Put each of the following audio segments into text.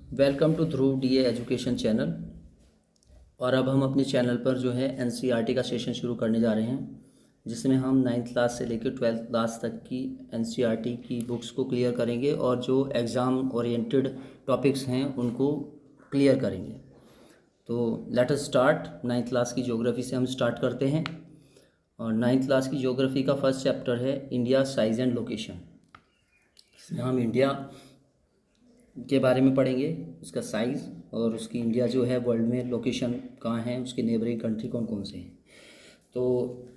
Welcome to Dhruv DA education channel. और अब हम अपने चैनल पर जो है एनसीईआरटी का सेशन शुरू करने जा रहे हैं, जिसमें हम 9th क्लास से लेकर 12th क्लास तक की एनसीईआरटी की बुक्स को क्लियर करेंगे और जो एग्ज़ाम ओरिएंटेड टॉपिक्स हैं उनको क्लियर करेंगे। तो let us start. 9th class की ज्योग्राफी से हम स्टार्ट करते हैं। और 9th क्लास की ज्योग्राफी का फर्स्ट चैप्टर है इंडिया साइज़ एंड लोकेशन। इसमें हम इंडिया के बारे में पढ़ेंगे, उसका साइज़ और उसकी इंडिया जो है वर्ल्ड में लोकेशन कहाँ है, उसके नेबरिंग कंट्री कौन कौन से हैं। तो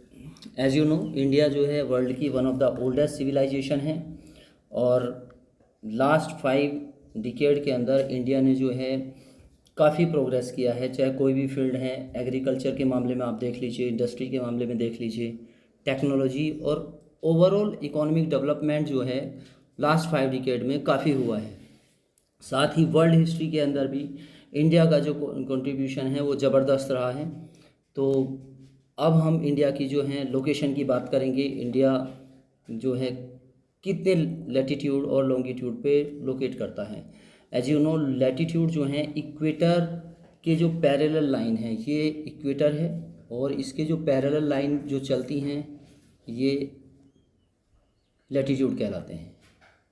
एज़ यू नो, इंडिया जो है वर्ल्ड की one of the oldest civilization है और लास्ट 5 डिकेड के अंदर इंडिया ने जो है काफ़ी प्रोग्रेस किया है। चाहे कोई भी फील्ड है, एग्रीकल्चर के मामले में आप देख लीजिए, इंडस्ट्री के मामले में देख लीजिए, टेक्नोलॉजी और ओवरऑल इकोनॉमिक डेवलपमेंट जो है लास्ट 5 डिकेड में काफ़ी हुआ है। साथ ही वर्ल्ड हिस्ट्री के अंदर भी इंडिया का जो कंट्रीब्यूशन है वो ज़बरदस्त रहा है। तो अब हम इंडिया की जो है लोकेशन की बात करेंगे। इंडिया जो है कितने लैटिट्यूड और लॉन्गिट्यूड पे लोकेट करता है। एज यू नो, लैटिट्यूड जो है इक्वेटर के जो पैरेलल लाइन है ये इक्वेटर है, और इसके जो पैरेलल लाइन जो चलती हैं ये लैटिट्यूड कहलाते हैं।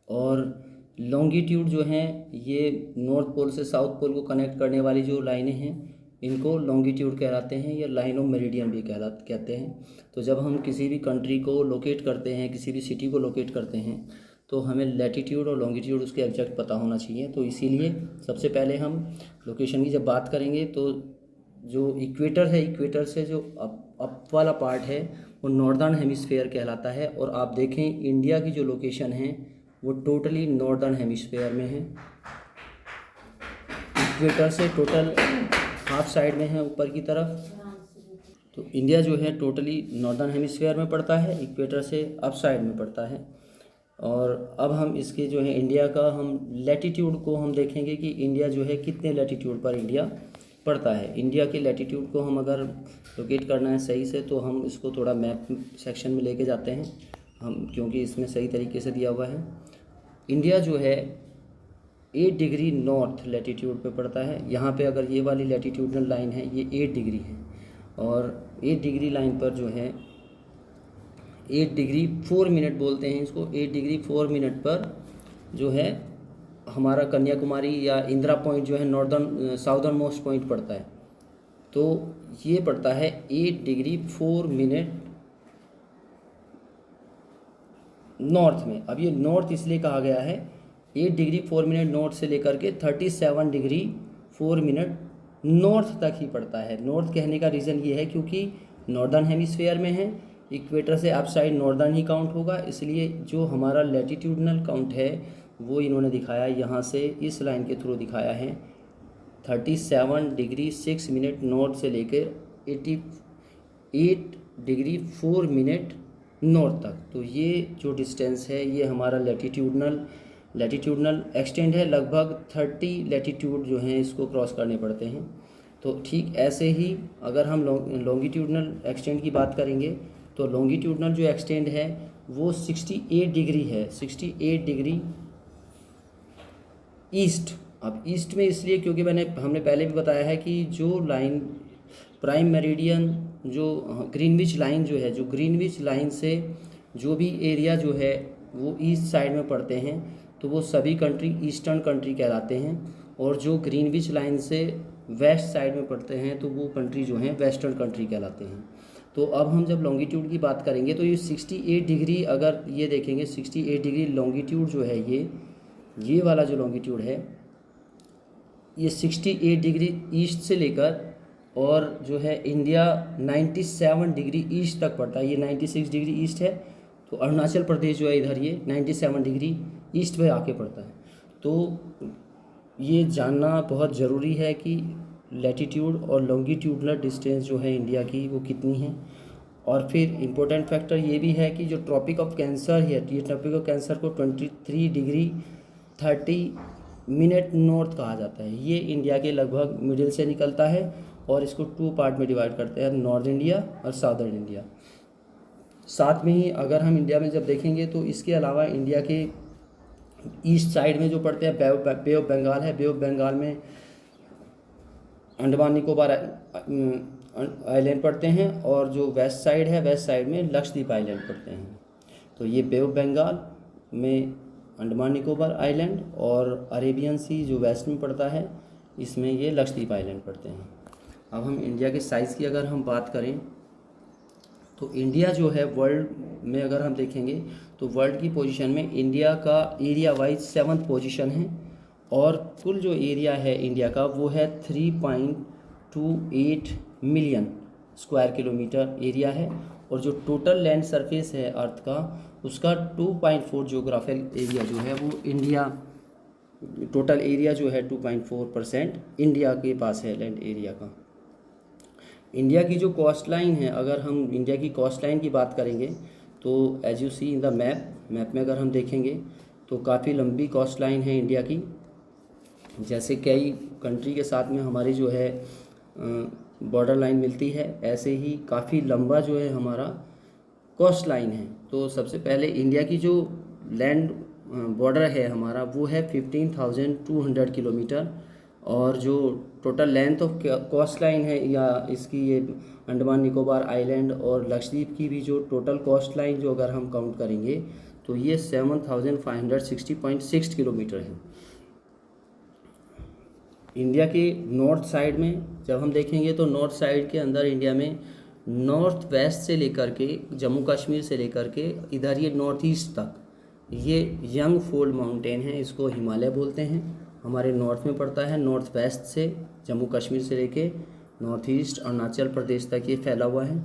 और लॉन्गिट्यूड जो हैं ये नॉर्थ पोल से साउथ पोल को कनेक्ट करने वाली जो लाइनें हैं इनको लॉन्गिट्यूड कहलाते हैं, या लाइन ऑफ मेरिडियन भी कहते हैं। तो जब हम किसी भी कंट्री को लोकेट करते हैं, किसी भी सिटी को लोकेट करते हैं, तो हमें लैटिट्यूड और लॉन्गिट्यूड उसके एग्जैक्ट पता होना चाहिए। तो इसीलिए सबसे पहले हम लोकेशन की जब बात करेंगे तो जो इक्वेटर है, इक्वेटर से जो अप वाला पार्ट है वो नॉर्दर्न हेमिस्फेयर कहलाता है। और आप देखें इंडिया की जो लोकेशन है वो टोटली नॉर्दर्न हेमिस्फेयर में है। इक्वेटर से टोटल हाफ साइड में है ऊपर की तरफ। तो इंडिया जो है टोटली नॉर्दर्न हेमिस्फेयर में पड़ता है, इक्वेटर से अप साइड में पड़ता है। और अब हम इसके जो है इंडिया का हम लैटिट्यूड को हम देखेंगे कि इंडिया जो है कितने लैटिट्यूड पर इंडिया पड़ता है। इंडिया के लैटिट्यूड को हम अगर लोकेट करना है सही से तो हम इसको थोड़ा मैप सेक्शन में लेके जाते हैं हम, क्योंकि इसमें सही तरीके से दिया हुआ है। इंडिया जो है 8 डिग्री नॉर्थ लैटिट्यूड पे पड़ता है। यहाँ पे अगर ये वाली लैटिट्यूडनल लाइन है ये 8 डिग्री है, और 8 डिग्री लाइन पर जो है 8 डिग्री 4 मिनट बोलते हैं इसको, 8 डिग्री 4 मिनट पर जो है हमारा कन्याकुमारी या इंदिरा पॉइंट जो है नॉर्दर्न साउदर्न मोस्ट पॉइंट पड़ता है। तो ये पड़ता है 8 डिग्री 4 मिनट नॉर्थ में। अब ये नॉर्थ इसलिए कहा गया है, 8 डिग्री 4 मिनट नॉर्थ से लेकर के 37 डिग्री 4 मिनट नॉर्थ तक ही पड़ता है। नॉर्थ कहने का रीज़न ये है क्योंकि नॉर्दर्न हेमिस्फेयर में है, इक्वेटर से अप साइड नॉर्दर्न ही काउंट होगा, इसलिए जो हमारा लैटिट्यूडनल काउंट है वो इन्होंने दिखाया यहाँ से इस लाइन के थ्रू दिखाया है 37 डिग्री 6 मिनट नॉर्थ से लेकर 88 डिग्री 4 मिनट नॉर्थ तक। तो ये जो डिस्टेंस है ये हमारा लैटिट्यूडनल एक्सटेंड है। लगभग 30 लैटिट्यूड जो हैं इसको क्रॉस करने पड़ते हैं। तो ठीक ऐसे ही अगर हम लॉन्गिट्यूडनल एक्सटेंड की बात करेंगे तो लॉन्गिट्यूडनल जो एक्सटेंड है वो 68 डिग्री है, 68 डिग्री ईस्ट। अब ईस्ट में इसलिए क्योंकि हमने पहले भी बताया है कि जो लाइन प्राइम मेरिडियन जो ग्रीनविच लाइन जो है, जो ग्रीनविच लाइन से जो भी एरिया जो है वो ईस्ट साइड में पड़ते हैं तो वो सभी कंट्री ईस्टर्न कंट्री कहलाते हैं, और जो ग्रीनविच लाइन से वेस्ट साइड में पड़ते हैं तो वो कंट्री जो हैं वेस्टर्न कंट्री कहलाते हैं। तो अब हम जब लॉन्गिट्यूड की बात करेंगे तो ये 68 डिग्री, अगर ये देखेंगे 68 डिग्री लॉन्गिट्यूड जो है ये वाला जो लॉन्गिट्यूड है ये 68 डिग्री ईस्ट से लेकर और जो है इंडिया 97 डिग्री ईस्ट तक पड़ता है। ये 96 डिग्री ईस्ट है, तो अरुणाचल प्रदेश जो है इधर ये 97 डिग्री ईस्ट पे आके पड़ता है। तो ये जानना बहुत ज़रूरी है कि लैटिट्यूड और लॉन्गिट्यूडनल डिस्टेंस जो है इंडिया की वो कितनी है। और फिर इम्पोर्टेंट फैक्टर ये भी है कि जो ट्रॉपिक ऑफ कैंसर है, ये ट्रॉपिक ऑफ कैंसर को 23 डिग्री 30 मिनट नॉर्थ कहा जाता है। ये इंडिया के लगभग मिडिल से निकलता है और इसको 2 पार्ट में डिवाइड करते हैं, नॉर्थ इंडिया और साउदर्न इंडिया। साथ में ही अगर हम इंडिया में जब देखेंगे तो इसके अलावा इंडिया के ईस्ट साइड में जो पड़ते हैं बे ऑफ बंगाल है, बे ऑफ बंगाल में अंडमान निकोबार आइलैंड पड़ते हैं, और जो वेस्ट साइड है, वेस्ट साइड में लक्षद्वीप आइलैंड पड़ते हैं। तो ये बे ऑफ बंगाल में अंडमान निकोबार आइलैंड और अरेबियन सी जो वेस्ट में पड़ता है, इसमें ये लक्षद्वीप आइलैंड पड़ते हैं। अब हम इंडिया के साइज़ की अगर हम बात करें तो इंडिया जो है वर्ल्ड में अगर हम देखेंगे तो वर्ल्ड की पोजीशन में इंडिया का एरिया वाइज 7th पोजीशन है, और कुल जो एरिया है इंडिया का वो है 3.28 मिलियन स्क्वायर किलोमीटर एरिया है, और जो टोटल लैंड सरफेस है अर्थ का उसका 2.4 जोग्राफिकल एरिया जो है वो इंडिया, टोटल एरिया जो है 2.4% इंडिया के पास है लैंड एरिया का। इंडिया की जो कोस्ट लाइन है, अगर हम इंडिया की कोस्ट लाइन की बात करेंगे तो as you see in the map में अगर हम देखेंगे तो काफ़ी लंबी कोस्ट लाइन है इंडिया की। जैसे कई कंट्री के साथ में हमारी जो है बॉर्डर लाइन मिलती है, ऐसे ही काफ़ी लंबा जो है हमारा कोस्ट लाइन है। तो सबसे पहले इंडिया की जो लैंड बॉर्डर है हमारा वो है 15,200 किलोमीटर, और जो total length of coast line है या इसकी ये अंडमान निकोबार आइलैंड और लक्षद्वीप की भी जो टोटल कोस्ट लाइन जो अगर हम काउंट करेंगे तो ये 7,560.6 किलोमीटर है। इंडिया के नॉर्थ साइड में जब हम देखेंगे तो नॉर्थ साइड के अंदर इंडिया में नॉर्थ वेस्ट से लेकर के जम्मू कश्मीर से लेकर के इधर ये नॉर्थ ईस्ट तक ये यंग फोल्ड माउंटेन है, इसको हिमालय बोलते हैं, हमारे नॉर्थ में पड़ता है। नॉर्थ वेस्ट से जम्मू कश्मीर से लेके नॉर्थ ईस्ट अरुणाचल प्रदेश तक ये फैला हुआ है।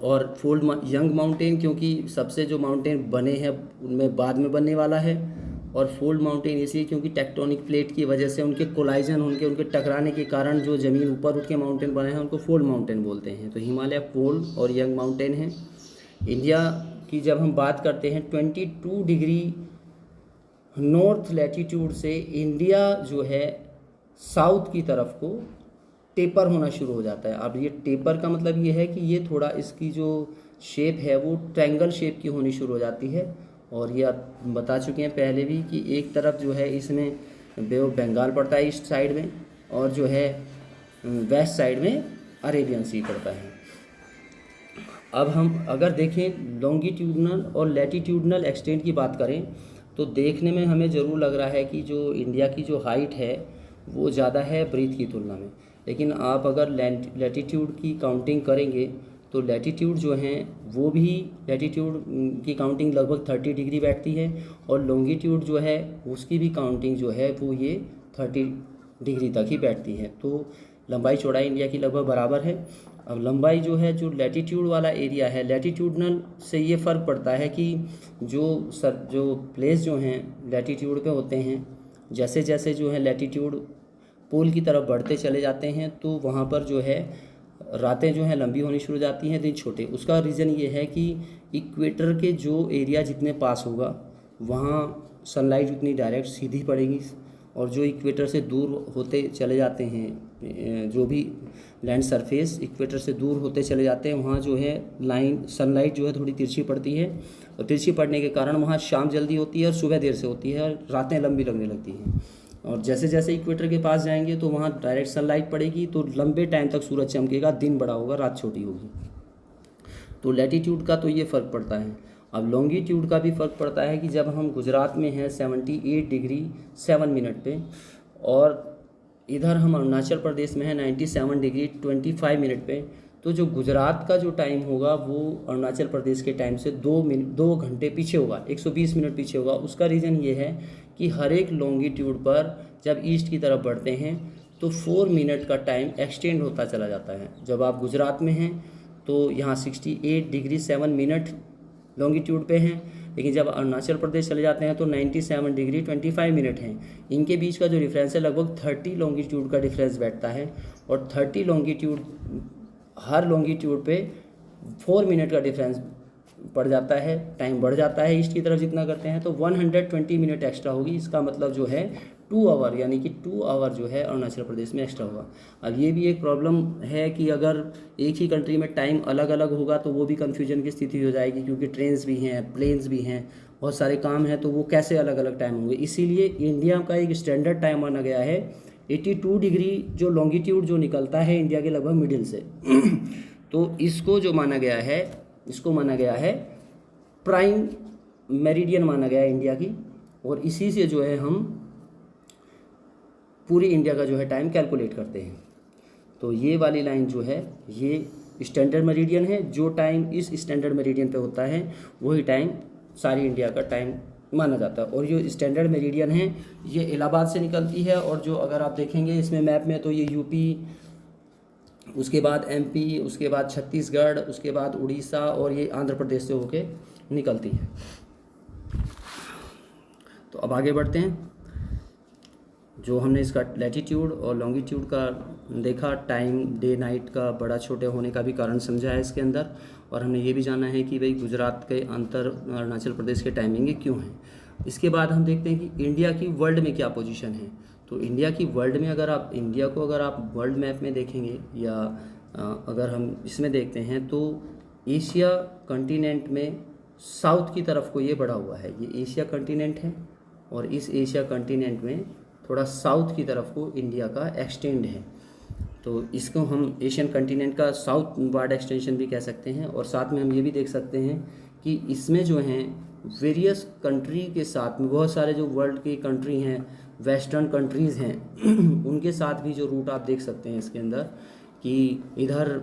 और फोल्ड यंग माउंटेन क्योंकि सबसे जो माउंटेन बने हैं उनमें बाद में बनने वाला है, और फोल्ड माउंटेन इसलिए क्योंकि टेक्टोनिक प्लेट की वजह से उनके कोलाइजन उनके टकराने के कारण जो ज़मीन ऊपर उठ के माउंटेन बने हैं उनको फोल्ड माउंटेन बोलते हैं। तो हिमालय फोल्ड और यंग माउंटेन है। इंडिया की जब हम बात करते हैं 22 डिग्री नॉर्थ लैटीट्यूड से इंडिया जो है साउथ की तरफ को टेपर होना शुरू हो जाता है। अब ये टेपर का मतलब ये है कि ये थोड़ा इसकी जो शेप है वो ट्रायंगल शेप की होनी शुरू हो जाती है, और ये आप बता चुके हैं पहले भी कि एक तरफ जो है इसमें बे ऑफ बंगाल पड़ता है ईस्ट साइड में, और जो है वेस्ट साइड में अरेबियन सी पड़ता है। अब हम अगर देखें लॉन्गिट्यूडनल और लैटीट्यूडनल एक्सटेंट की बात करें तो देखने में हमें ज़रूर लग रहा है कि जो इंडिया की जो हाइट है वो ज़्यादा है ब्रीथ की तुलना में, लेकिन आप अगर लैटीट्यूड की काउंटिंग करेंगे तो लैटीट्यूड जो हैं वो भी लैटीट्यूड की काउंटिंग लगभग 30 डिग्री बैठती है, और लॉन्गिट्यूड जो है उसकी भी काउंटिंग जो है वो ये 30 डिग्री तक ही बैठती है। तो लंबाई चौड़ाई इंडिया की लगभग बराबर है। अब लंबाई जो है जो लैटीट्यूड वाला एरिया है, लैटीट्यूडनल से ये फ़र्क पड़ता है कि जो प्लेस जो हैं लैटीट्यूड पे होते हैं, जैसे जैसे जो है लैटीट्यूड पोल की तरफ बढ़ते चले जाते हैं तो वहाँ पर जो है रातें जो हैं लंबी होनी शुरू हो जाती हैं, दिन छोटे। उसका रीज़न ये है कि इक्वेटर के जो एरिया जितने पास होगा वहाँ सनलाइट उतनी डायरेक्ट सीधी पड़ेगी, और जो इक्वेटर से दूर होते चले जाते हैं जो भी लैंड सरफेस इक्वेटर से दूर होते चले जाते हैं वहाँ जो है सनलाइट जो है थोड़ी तिरछी पड़ती है, और तिरछी पड़ने के कारण वहाँ शाम जल्दी होती है और सुबह देर से होती है और रातें लंबी लगने लगती हैं। और जैसे जैसे इक्वेटर के पास जाएंगे तो वहाँ डायरेक्ट सनलाइट पड़ेगी तो लंबे टाइम तक सूरज चमकेगा, दिन बड़ा होगा, रात छोटी होगी। तो लैटीट्यूड का तो ये फ़र्क पड़ता है। अब लॉन्गिट्यूड का भी फ़र्क पड़ता है कि जब हम गुजरात में हैं 78 डिग्री 7 मिनट पे, और इधर हम अरुणाचल प्रदेश में हैं 97 डिग्री 25 मिनट पे, तो जो गुजरात का जो टाइम होगा वो अरुणाचल प्रदेश के टाइम से 2 घंटे पीछे होगा, 120 मिनट पीछे होगा। उसका रीज़न ये है कि हर एक लॉन्गिट्यूड पर जब ईस्ट की तरफ बढ़ते हैं तो 4 मिनट का टाइम एक्सटेंड होता चला जाता है। जब आप गुजरात में हैं तो यहाँ 68 डिग्री 7 मिनट लॉन्गिट्यूड पे हैं, लेकिन जब अरुणाचल प्रदेश चले जाते हैं तो 97 डिग्री 25 मिनट हैं। इनके बीच का जो डिफरेंस है लगभग 30 लॉन्गिट्यूड का डिफरेंस बैठता है, और 30 लॉन्गिट्यूड हर लॉन्गिट्यूड पे 4 मिनट का डिफरेंस पड़ जाता है, टाइम बढ़ जाता है ईस्ट की तरफ जितना करते हैं तो 120 मिनट एक्स्ट्रा होगी। इसका मतलब जो है 2 आवर, यानी कि 2 आवर जो है अरुणाचल प्रदेश में एक्स्ट्रा होगा। अब ये भी एक प्रॉब्लम है कि अगर एक ही कंट्री में टाइम अलग अलग होगा तो वो भी कन्फ्यूजन की स्थिति हो जाएगी, क्योंकि ट्रेन्स भी हैं, प्लेन्स भी हैं, बहुत सारे काम हैं, तो वो कैसे अलग अलग टाइम होंगे। इसीलिए इंडिया का एक स्टैंडर्ड टाइम माना गया है 82 डिग्री, जो लॉन्गिट्यूड जो निकलता है इंडिया के लगभग मिडिल से तो इसको जो माना गया है, इसको माना गया है प्राइम मेरिडियन माना गया है इंडिया की, और इसी से जो है हम पूरी इंडिया का जो है टाइम कैलकुलेट करते हैं। तो ये वाली लाइन जो है ये स्टैंडर्ड मेरिडियन है, जो टाइम इस स्टैंडर्ड मेरिडियन पे होता है वही टाइम सारी इंडिया का टाइम माना जाता है। और जो स्टैंडर्ड मेरिडियन है ये इलाहाबाद से निकलती है, और जो अगर आप देखेंगे इसमें मैप में तो ये यूपी, उसके बाद एमपी, उसके बाद छत्तीसगढ़, उसके बाद उड़ीसा और ये आंध्र प्रदेश से होके निकलती है। तो अब आगे बढ़ते हैं। जो हमने इसका लैटिट्यूड और लॉन्गिट्यूड का देखा, टाइम डे नाइट का बड़ा छोटे होने का भी कारण समझा है इसके अंदर, और हमने ये भी जाना है कि भाई गुजरात के अंतर अरुणाचल प्रदेश के टाइमिंग क्यों हैं। इसके बाद हम देखते हैं कि इंडिया की वर्ल्ड में क्या पोजीशन है। तो इंडिया की वर्ल्ड में अगर आप इंडिया को अगर आप वर्ल्ड मैप में देखेंगे या अगर हम इसमें देखते हैं तो एशिया कंटिनेंट में साउथ की तरफ को ये बढ़ा हुआ है, ये एशिया कंटिनेंट है, और इस एशिया कंटिनेंट में थोड़ा साउथ की तरफ को इंडिया का एक्सटेंड है। तो इसको हम एशियन कंटिनेंट का साउथ वार्ड एक्सटेंशन भी कह सकते हैं। और साथ में हम ये भी देख सकते हैं कि इसमें जो हैं वेरियस कंट्री के साथ में बहुत सारे जो वर्ल्ड की कंट्री हैं, वेस्टर्न कंट्रीज़ हैं उनके साथ भी जो रूट आप देख सकते हैं इसके अंदर, कि इधर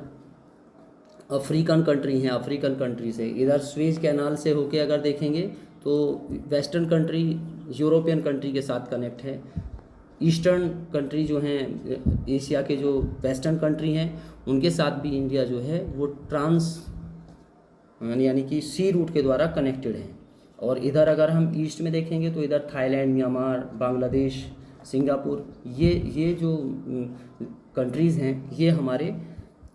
अफ्रीकन कंट्री हैं, अफ्रीकन कंट्री से इधर स्वेज कैनाल से होके अगर देखेंगे तो वेस्टर्न कंट्री यूरोपियन कंट्री के साथ कनेक्ट है। ईस्टर्न कंट्री जो हैं एशिया के जो वेस्टर्न कंट्री हैं उनके साथ भी इंडिया जो है वो ट्रांस यानी कि सी रूट के द्वारा कनेक्टेड है। और इधर अगर हम ईस्ट में देखेंगे तो इधर थाईलैंड, म्यांमार, बांग्लादेश, सिंगापुर, ये जो कंट्रीज़ हैं ये हमारे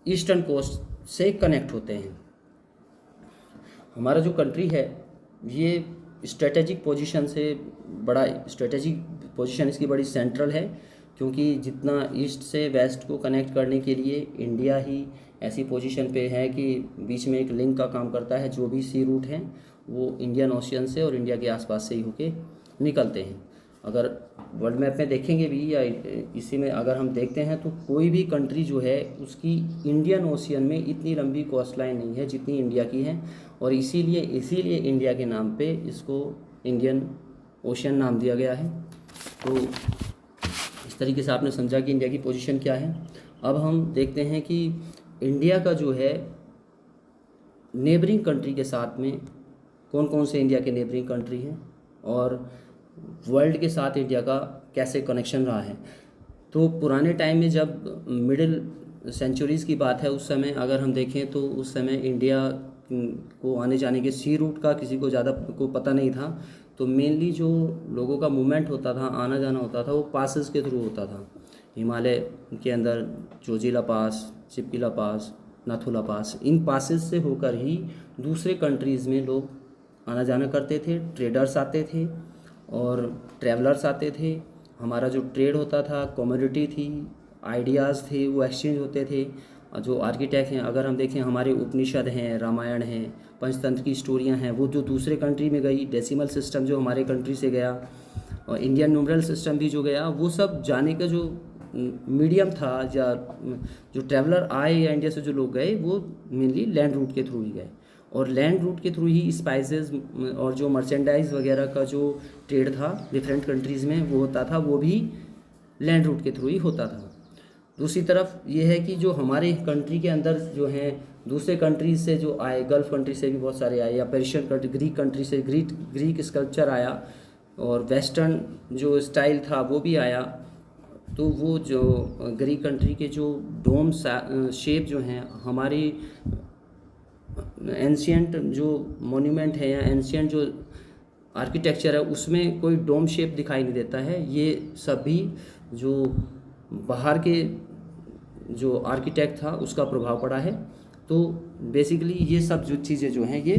ईस्टर्न कोस्ट से कनेक्ट होते हैं। हमारा जो कंट्री है ये स्ट्रेटेजिक पोजीशन से बड़ा, स्ट्रेटेजिक पोजीशन इसकी बड़ी सेंट्रल है, क्योंकि जितना ईस्ट से वेस्ट को कनेक्ट करने के लिए इंडिया ही ऐसी पोजीशन पे है कि बीच में एक लिंक का काम करता है। जो भी सी रूट हैं वो इंडियन ओशियन से और इंडिया के आसपास से ही होके निकलते हैं। अगर वर्ल्ड मैप में देखेंगे भी या इसी में अगर हम देखते हैं तो कोई भी कंट्री जो है उसकी इंडियन ओशियन में इतनी लंबी कोस्ट लाइन नहीं है जितनी इंडिया की है, और इसीलिए इंडिया के नाम पे इसको इंडियन ओशियन नाम दिया गया है। तो इस तरीके से आपने समझा कि इंडिया की पोजीशन क्या है। अब हम देखते हैं कि इंडिया का जो है नेबरिंग कंट्री के साथ में कौन कौन से इंडिया के नेबरिंग कंट्री हैं और वर्ल्ड के साथ इंडिया का कैसे कनेक्शन रहा है। तो पुराने टाइम में जब मिडिल सेंचुरीज़ की बात है उस समय अगर हम देखें तो उस समय इंडिया को आने जाने के सी रूट का किसी को ज़्यादा को पता नहीं था। तो मेनली जो लोगों का मूवमेंट होता था, आना जाना होता था, वो पासेस के थ्रू होता था। हिमालय के अंदर जोजिला पास, चिपकिला पास, नाथुला पास, इन पासेस से होकर ही दूसरे कंट्रीज़ में लोग आना जाना करते थे। ट्रेडर्स आते थे और ट्रैवलर्स आते थे। हमारा जो ट्रेड होता था, कमोडिटी थी, आइडियाज़ थे, वो एक्सचेंज होते थे। जो आर्किटेक्ट हैं अगर हम देखें, हमारे उपनिषद हैं, रामायण हैं, पंचतंत्र की स्टोरियां हैं, वो जो दूसरे कंट्री में गई, डेसिमल सिस्टम जो हमारे कंट्री से गया और इंडियन न्यूमरल सिस्टम भी जो गया, वो सब जाने का जो मीडियम था या जो ट्रैवलर आए या इंडिया से जो लोग गए वो मेनली लैंड रूट के थ्रू ही गए। और लैंड रूट के थ्रू ही स्पाइसेस और जो मर्चेंडाइज वगैरह का जो ट्रेड था डिफरेंट कंट्रीज़ में वो होता था, वो भी लैंड रूट के थ्रू ही होता था। दूसरी तरफ ये है कि जो हमारे कंट्री के अंदर जो हैं दूसरे कंट्रीज से जो आए, गल्फ़ कंट्री से भी बहुत सारे आए, या पर्शियन कंट्री, ग्रीक कंट्री से ग्रीक स्कल्पचर आया और वेस्टर्न जो स्टाइल था वो भी आया। तो वो जो ग्रीक कंट्री के जो डोम शेप जो हैं, हमारी एंशियंट जो मोन्यूमेंट है या एंशियंट जो आर्किटेक्चर है उसमें कोई डोम शेप दिखाई नहीं देता है। ये सभी जो बाहर के जो आर्किटेक्ट था उसका प्रभाव पड़ा है। तो बेसिकली ये सब जो चीज़ें जो हैं ये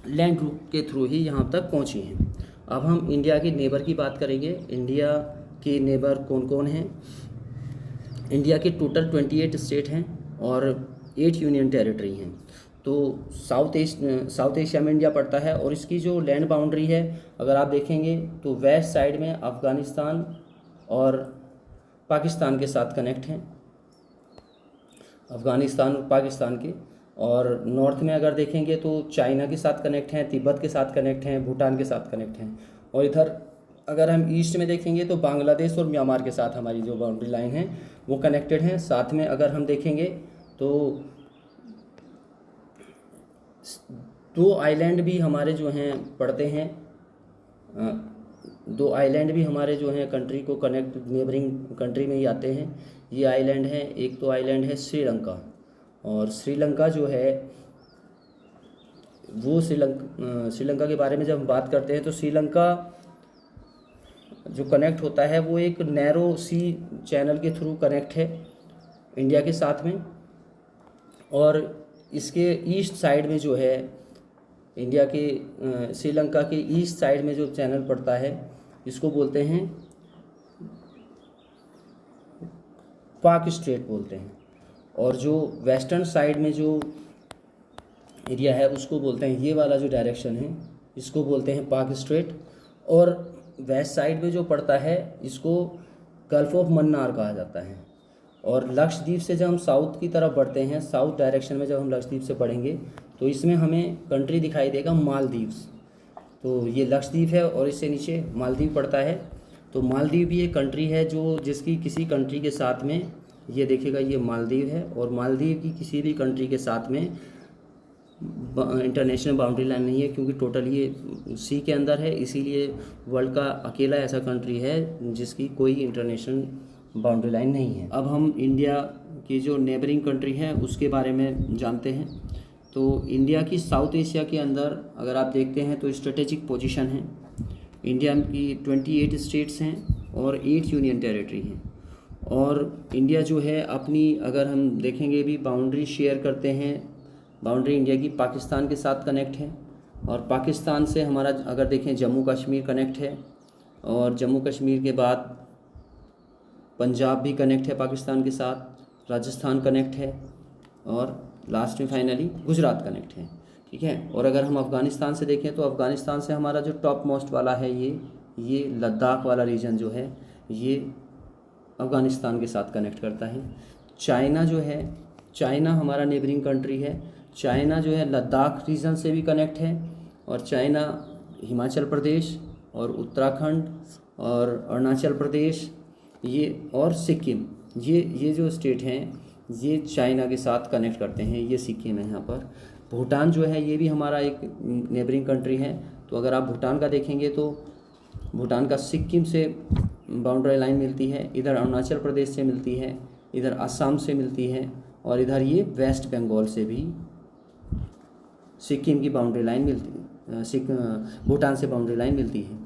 लैंड रूट के थ्रू ही यहाँ तक पहुँची हैं। अब हम इंडिया के नेबर की बात करेंगे। इंडिया के नेबर कौन कौन हैं? इंडिया के टोटल 28 स्टेट हैं और 8 यूनियन टेरिटरी हैं। तो साउथ एशिया में इंडिया पड़ता है। और इसकी जो लैंड बाउंड्री है अगर आप देखेंगे तो वेस्ट साइड में अफ़गानिस्तान और पाकिस्तान के साथ कनेक्ट हैं, अफ़गानिस्तान और पाकिस्तान के। और नॉर्थ में अगर देखेंगे तो चाइना के साथ कनेक्ट हैं, तिब्बत के साथ कनेक्ट हैं, भूटान के साथ कनेक्ट हैं। और इधर अगर हम ईस्ट में देखेंगे तो बांग्लादेश और म्यांमार के साथ हमारी जो बाउंड्री लाइन है वो कनेक्टेड हैं। साथ में अगर हम देखेंगे तो 2 आइलैंड भी हमारे जो हैं पड़ते हैं, 2 आइलैंड भी हमारे जो हैं कंट्री को कनेक्ट, नेबरिंग कंट्री में ही आते हैं। ये आइलैंड हैं, एक तो आइलैंड है श्रीलंका, और श्रीलंका जो है वो श्रीलंका के बारे में जब हम बात करते हैं तो श्रीलंका जो कनेक्ट होता है वो एक नैरो सी चैनल के थ्रू कनेक्ट है इंडिया के साथ में। और इसके ईस्ट साइड में जो है इंडिया के श्रीलंका के ईस्ट साइड में जो चैनल पड़ता है इसको बोलते हैं पाक स्ट्रेट बोलते हैं। और जो वेस्टर्न साइड में जो एरिया है उसको बोलते हैं, ये वाला जो डायरेक्शन है इसको बोलते हैं पाक स्ट्रेट। और वेस्ट साइड में जो पड़ता है इसको गल्फ ऑफ मन्नार कहा जाता है। और लक्षद्वीप से जब हम साउथ की तरफ बढ़ते हैं, साउथ डायरेक्शन में जब हम लक्षद्वीप से बढ़ेंगे तो इसमें हमें कंट्री दिखाई देगा मालदीव्स। तो ये लक्षद्वीप है और इससे नीचे मालदीव पड़ता है। तो मालदीव भी एक कंट्री है जो जिसकी किसी कंट्री के साथ में, ये देखिएगा ये मालदीव है, और मालदीव की किसी भी कंट्री के साथ में इंटरनेशनल बाउंड्री लाइन नहीं है, क्योंकि टोटल ये सी के अंदर है। इसीलिए वर्ल्ड का अकेला ऐसा कंट्री है जिसकी कोई इंटरनेशनल बाउंड्री लाइन नहीं है। अब हम इंडिया की जो नेबरिंग कंट्री है उसके बारे में जानते हैं। तो इंडिया की साउथ एशिया के अंदर अगर आप देखते हैं तो स्ट्रेटेजिक पोजीशन है। इंडिया की 28 स्टेट्स हैं और 8 यूनियन टेरिटरी हैं। और इंडिया जो है अपनी, अगर हम देखेंगे भी, बाउंड्री शेयर करते हैं। बाउंड्री इंडिया की पाकिस्तान के साथ कनेक्ट है, और पाकिस्तान से हमारा अगर देखें जम्मू कश्मीर कनेक्ट है, और जम्मू कश्मीर के बाद पंजाब भी कनेक्ट है पाकिस्तान के साथ, राजस्थान कनेक्ट है, और लास्ट में फाइनली गुजरात कनेक्ट है। ठीक है। और अगर हम अफ़गानिस्तान से देखें तो अफ़गानिस्तान से हमारा जो टॉप मोस्ट वाला है ये लद्दाख वाला रीजन जो है ये अफ़गानिस्तान के साथ कनेक्ट करता है। चाइना जो है, चाइना हमारा नेबरिंग कंट्री है। चाइना जो है लद्दाख रीजन से भी कनेक्ट है, और चाइना हिमाचल प्रदेश और उत्तराखंड और अरुणाचल प्रदेश ये और सिक्किम, ये जो स्टेट हैं ये चाइना के साथ कनेक्ट करते हैं। ये सिक्किम है यहाँ पर। भूटान जो है ये भी हमारा एक नेबरिंग कंट्री है। तो अगर आप भूटान का देखेंगे तो भूटान का सिक्किम से बाउंड्री लाइन मिलती है, इधर अरुणाचल प्रदेश से मिलती है, इधर असम से मिलती है, और इधर ये वेस्ट बंगाल से भी सिक्किम की बाउंड्री लाइन मिलती है, भूटान से बाउंड्री लाइन मिलती है।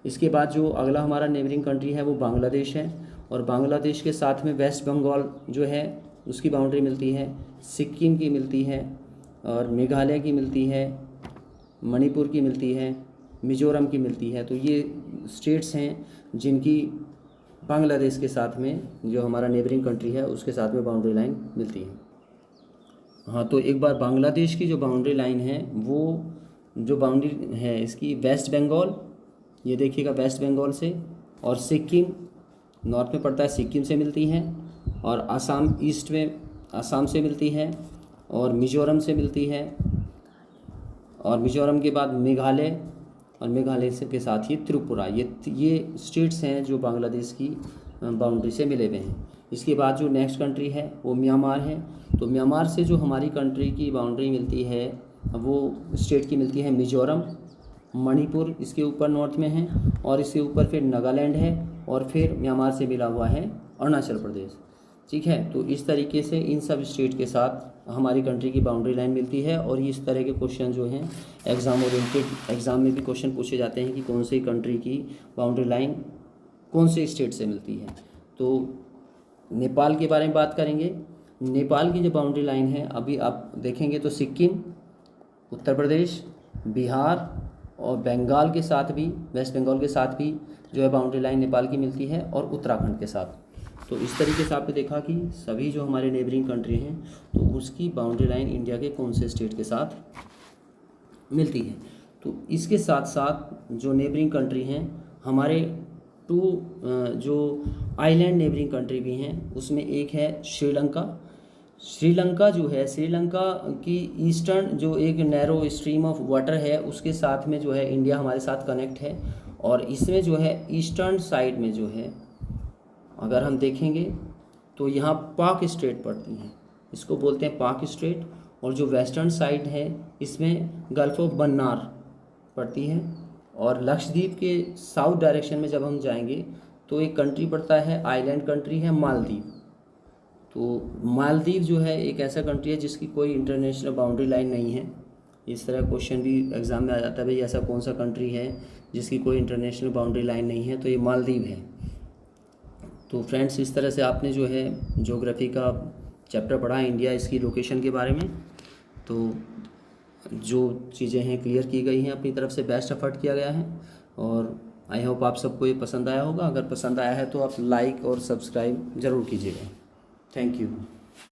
इसके बाद जो अगला हमारा नेबरिंग कंट्री है वो बांग्लादेश है, और बांग्लादेश के साथ में वेस्ट बंगाल जो है उसकी बाउंड्री मिलती है, सिक्किम की मिलती है, और मेघालय की मिलती है, मणिपुर की मिलती है, मिज़ोरम की मिलती है। तो ये स्टेट्स हैं जिनकी बांग्लादेश के साथ में, जो हमारा नेबरिंग कंट्री है उसके साथ में बाउंड्री लाइन मिलती है। हाँ, तो एक बार बांग्लादेश की जो बाउंड्री लाइन है वो जो बाउंड्री है इसकी वेस्ट बंगाल, ये देखिएगा वेस्ट बंगाल से, और सिक्किम नॉर्थ में पड़ता है, सिक्किम से मिलती है, और असम ईस्ट में असम से मिलती है, और मिज़ोरम से मिलती है, और मिज़ोरम के बाद मेघालय, और मेघालय से के साथ ही त्रिपुरा। ये स्टेट्स हैं जो बांग्लादेश की बाउंड्री से मिले हुए हैं। इसके बाद जो नेक्स्ट कंट्री है वो म्यांमार है। तो म्यांमार से जो हमारी कंट्री की बाउंड्री मिलती है वो स्टेट की मिलती है मिज़ोरम, मणिपुर इसके ऊपर नॉर्थ में है, और इसके ऊपर फिर नागालैंड है, और फिर म्यांमार से मिला हुआ है अरुणाचल प्रदेश। ठीक है। तो इस तरीके से इन सब स्टेट के साथ हमारी कंट्री की बाउंड्री लाइन मिलती है। और इस तरह के क्वेश्चन जो हैं एग्ज़ाम ओरिएंटेड एग्ज़ाम में भी क्वेश्चन पूछे जाते हैं कि कौन सी कंट्री की बाउंड्री लाइन कौन से स्टेट से मिलती है। तो नेपाल के बारे में बात करेंगे। नेपाल की जो बाउंड्री लाइन है अभी आप देखेंगे तो सिक्किम, उत्तर प्रदेश, बिहार और बंगाल के साथ भी, वेस्ट बंगाल के साथ भी जो है बाउंड्री लाइन नेपाल की मिलती है, और उत्तराखंड के साथ। तो इस तरीके से आपने देखा कि सभी जो हमारे नेबरिंग कंट्री हैं तो उसकी बाउंड्री लाइन इंडिया के कौन से स्टेट के साथ मिलती है। तो इसके साथ साथ जो नेबरिंग कंट्री हैं हमारे टू जो आइलैंड नेबरिंग कंट्री भी हैं, उसमें एक है श्रीलंका। श्रीलंका जो है, श्रीलंका की ईस्टर्न जो एक नैरो स्ट्रीम ऑफ वाटर है उसके साथ में जो है इंडिया हमारे साथ कनेक्ट है। और इसमें जो है ईस्टर्न साइड में जो है अगर हम देखेंगे तो यहाँ पाक स्ट्रेट पड़ती हैं, इसको बोलते हैं पाक स्ट्रेट। और जो वेस्टर्न साइड है इसमें गल्फ ऑफ मन्नार पड़ती है। और लक्षद्वीप के साउथ डायरेक्शन में जब हम जाएंगे तो एक कंट्री पड़ता है, आइलैंड कंट्री है मालदीव। तो मालदीव जो है एक ऐसा कंट्री है जिसकी कोई इंटरनेशनल बाउंड्री लाइन नहीं है। इस तरह क्वेश्चन भी एग्ज़ाम में आ जाता है, भाई ऐसा कौन सा कंट्री है जिसकी कोई इंटरनेशनल बाउंड्री लाइन नहीं है, तो ये मालदीव है। तो फ्रेंड्स, इस तरह से आपने जो है ज्योग्राफी का चैप्टर पढ़ा इंडिया इसकी लोकेशन के बारे में। तो जो चीज़ें हैं क्लियर की गई हैं, अपनी तरफ से बेस्ट एफर्ट किया गया है। और आई होप आप सबको ये पसंद आया होगा। अगर पसंद आया है तो आप लाइक और सब्सक्राइब ज़रूर कीजिएगा। Thank you.